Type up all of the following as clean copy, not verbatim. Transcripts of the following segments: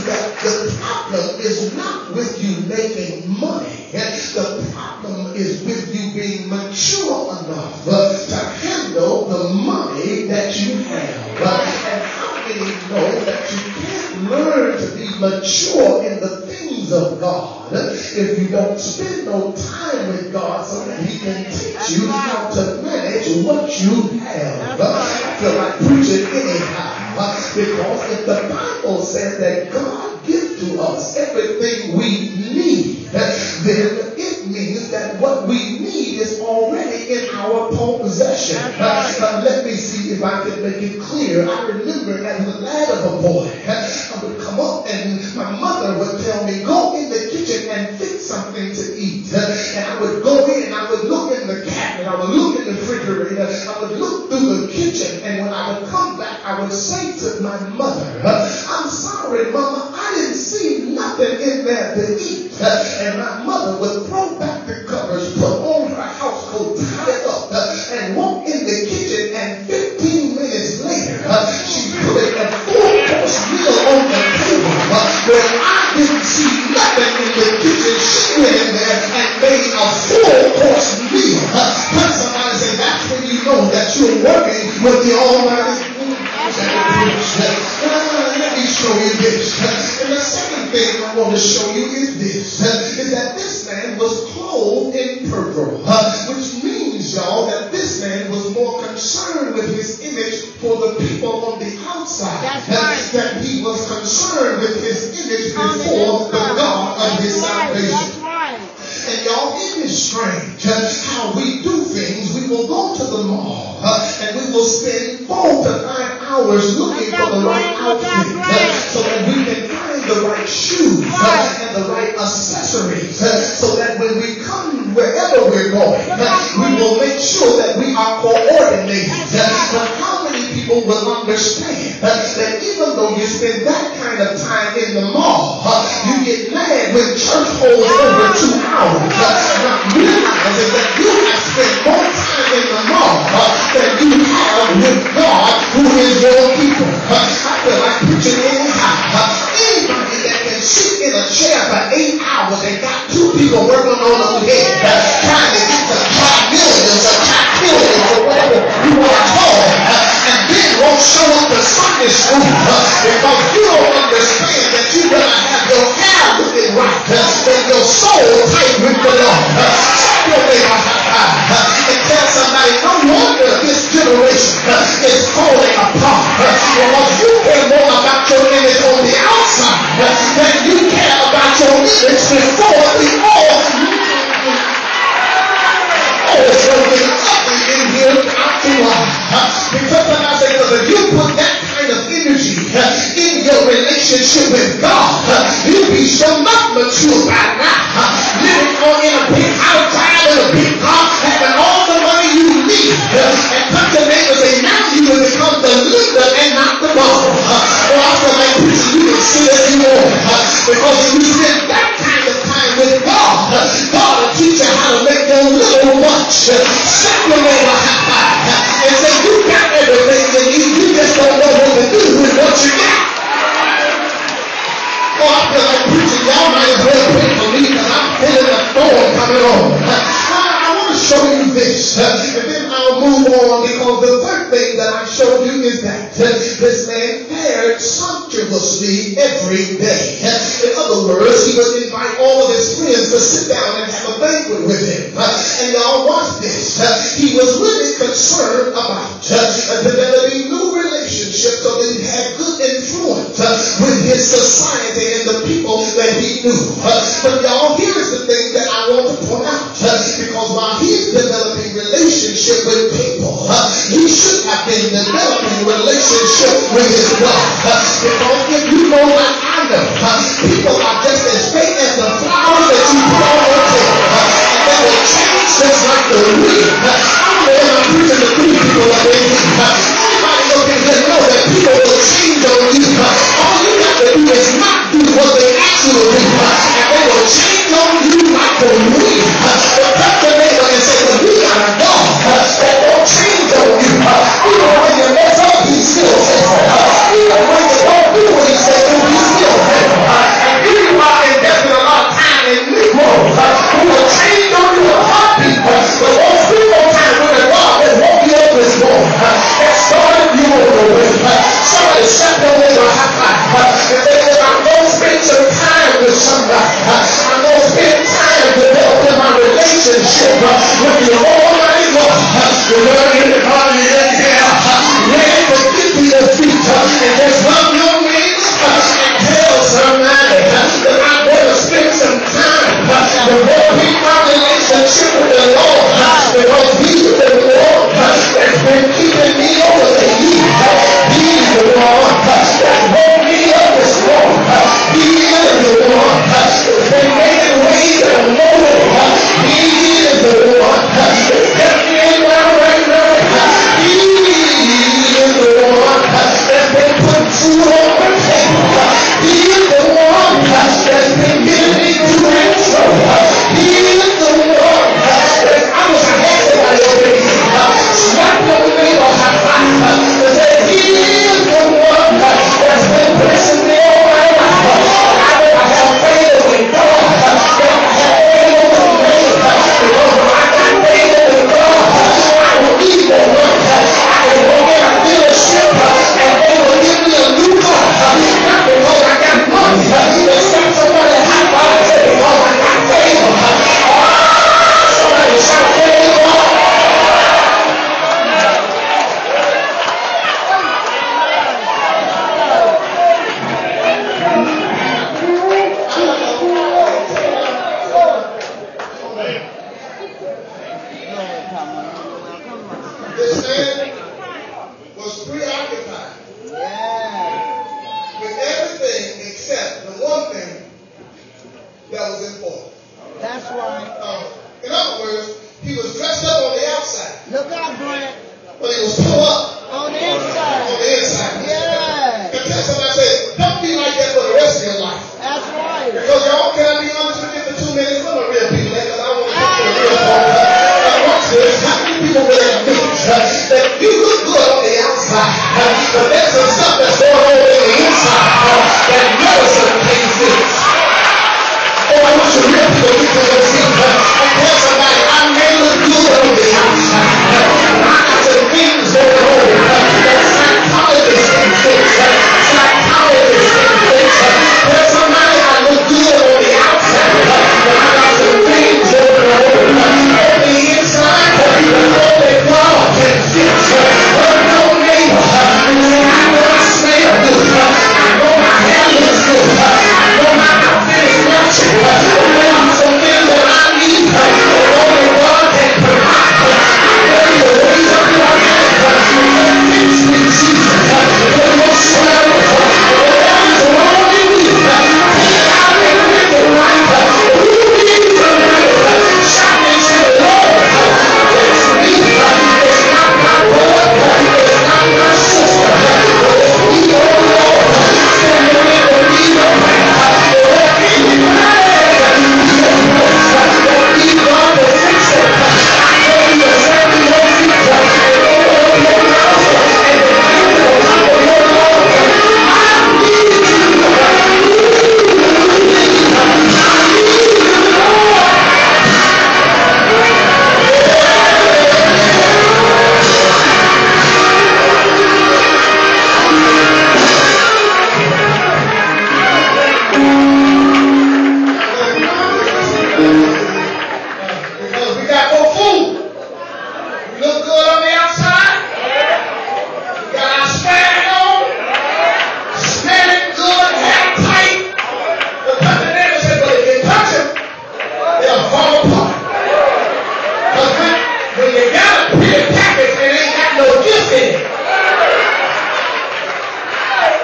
that the problem is not with you making money. The problem is with you being mature enough to handle the money that you have. And how many know that you can't learn to be mature in the things of God if you don't spend no time with God so that he can teach you how to manage what you have? I feel like preaching anyhow. Because if the Bible says that God gives to us everything we need, then it means that what we need is already in our possession. Let me see if I can make it clear. I remember as a lad of a boy, I would come up and my mother would tell me, go in the kitchen and fix something to eat. And I would go in, I would look in the cabinet, I would look in the refrigerator, I would look through the kitchen, and when I would come back, I would say to my mother, I'm sorry, Mama, I didn't see nothing in there to eat. And my mother would throw back the covers, put on her house coat, tie it up, and walk in the kitchen, and 15 minutes later, she put a full-course meal on the table where I didn't see nothing in the kitchen. She went in there and made a full-course meal. When somebody say, that's when you know that you're working with the Almighty. Let me show you this. And the second thing I want to show you is this, is that this man was clothed in purple, which means, y'all, that this man was more concerned with his image for the people on the outside than he was concerned with his image before the God of his salvation. And y'all, it is strange how we do things. We will go to the mall and we will spend 4 to 5 hours looking for the right outfit so that we can find the right shoes and the right accessories so that when we come wherever we're going, we will make sure that we are coordinated. But how many people will understand that even though you spend that kind of time in the mall, you get mad when church holds over 2 hours, not realizing that you have spent more time in the mall than you have with God, who is your keeper. I feel like preaching anyhow. Anybody that can sit in a chair for 8 hours and got 2 people working on their head, trying to get to try millions or try billions or whatever you want to call it, and then won't show up to Sunday school because you don't understand that you better have your hair looking right and your soul tight with the Lord. Stop your neighbor and tell somebody, no wonder this generation is falling apart, because you care more about your image on the outside than you care about your image before the all. It's going to be ugly in here after a while. Because like I say, if you put that kind of energy in your relationship with God, you'll be so much mature by now. Living on in a big house, in a big car, having all the money you need. And come to neighbors say, now you will become the leader and not the boss. Or I feel like preaching, you can sit as you want. Because if you spend that kind of time with God, God will teach you how to make your little much. Stop your neighbor and say, you got everything you need, you just don't know what to do with what you got. Oh, I feel like preaching. Y'all might as well pray for me because I'm feeling a thorn coming on. I want to show you this, and then I'll move on, because the third thing that I showed you is that this man fared sumptuously every day. In other words, he would invite all of his friends to sit down and have a banquet with him. And y'all watch this. He was really concerned about developing new relationships so that he had good influence with his society and the people that he knew. But y'all, here's the thing that I want to point out. Because while he's developing relationship with people, he should have been developing relationship with his God. Because if you know like I know, people are just as fake as the flowers that you put on your table. And they will change just like the wind. I don't know if I'm preaching to 3 people up there. Anybody looking to know that people will change on you. All you got to do is not do what they ask you to do. And they will change on you like the wind. But touch your neighbor and say, well, we got a God that won't change on you. Even when you mess up, he's still faithful. Even when you don't do what he said, he's still faithful. The Lord in the body in here. Let the get to your feet and just love your neighbor and tell somebody that I better spend some time to build my relationship with the Lord because He's the Lord that's been keeping me over the years. He's the one that's woke me up this morning. He is the one that's been making ways in the morning. He is the one that's kept me around right now. He is the one that's been putting food on my table. He is the one that's been giving me to and fro. He is the one that I was a head by your face. Slap your neighbor high five and say, He is the one that's been blessing me all my life. I never have faith in God. I never have faith in man. Because when I got faith in God, I will eat the one. I can go get a dealership and they will give me a new car. Not because I got money. They slap somebody high five and say, because I got favor. Somebody shout favor. This man was preoccupied with everything except the one thing that was important. That's right. In other words, he was dressed up on the outside, Look out, Brent. but he was pulled up On the on inside. the inside. Yeah. And tell somebody, say, don't be like that for the rest of your life. That's right. Because y'all, can I be honest with you for 2 minutes? We're real people because I want to get to the real talk. Watch this. How many people really admit that you look good on the outside, but there's some stuff that's going on in the inside that medicine can't fix? Oh, I want you real people to get to your feet and tell somebody, I may look good on the outside, but I got some things going on that psychologists can fix. Psychologists can fix. Tell somebody I look good on the outside, but I got some things going on the inside that only God can fix. Hug your neighbor. I know I smell good. I know my hair looks good. I know my outfit is matching. There are some things that I need that only God can provide. I know you raise up your hand. Fix me, Jesus. Put your smell. Whatever is wrong in you, take it out and make it right. Who needs to live? Shout and say, Lord, fix me. It's not my brother. It's not my sister. It's me, oh Lord. Standing in the need of prayer. Don't need God to fix it. I know you are standing your feet. Open your mouth and declare the love of your Lord. I need you. Because we got no food. We look good on the outside. We got our swag on. Smelling good, hair tight. But touch the neighbor and say, but if you touch them, they'll fall apart. Because when you got a pretty package and ain't got no gift in it.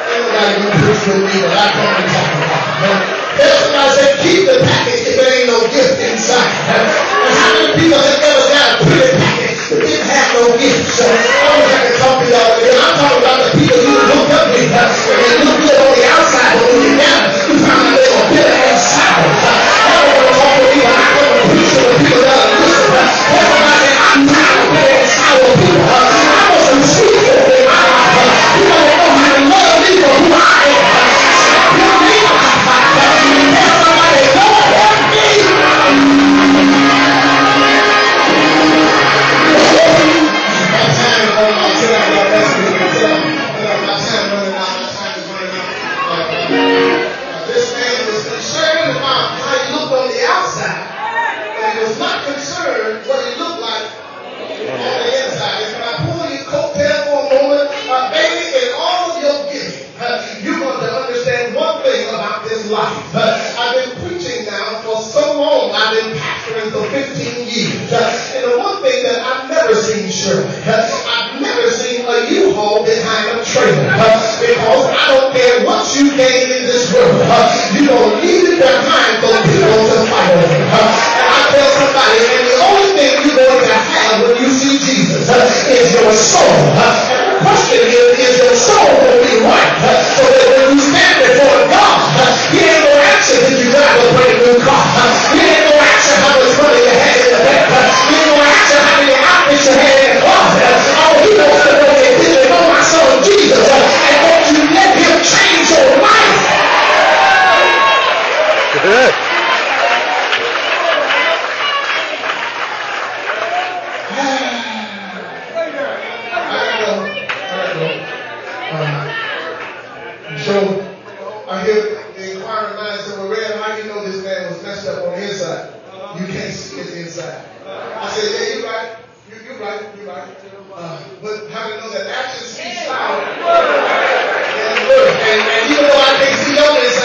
Ain't nobody gonna preach with me, but I come to talk about. Tell somebody, say, keep the package if there ain't no gift inside. And how many people have ever got a pretty package but didn't have no gift? So I wish I could talk to y'all again. I'm talking about the people you look up with. When they look good on the outside, but when you got it, you find out they were bitter and sour. I don't want to talk to people. I want to preach to the people that are listening. Tell somebody, I'm tired of bitter and sour people. I want some sweet people in my life. People that know how to love me for who I am. Your neighbor, tell somebody, Lord, help me. My time is running out. Tell y'all that's what it is. My time is running out. My time is running out. his life. I've been preaching now for so long. I've been pastoring for 15 years. And the one thing that I've never seen, Shirley, I've never seen a U-Haul behind a trailer. Because I don't care what you gain in this world, you're going to leave it behind for people to fight over. And I tell somebody, and the only thing you're going to have when you see Jesus is your soul. And the question is your soul going to be right? So that when you stand before God, he ain't going to ask you if you drive a brand new car. He ain't going to ask you how much money you had in the bank. He ain't going to ask you how many outfits you had in the closet. All he wants to know is, did you know my son Jesus? And won't you let him change your life? Good. So I hear the inquiring minds say, well, Red, how do you know this man was messed up on the inside? You can't see his inside. I said, yeah, you're right. You're right. But how do you know that action speaks louder than the word? And even though I can't see your inside,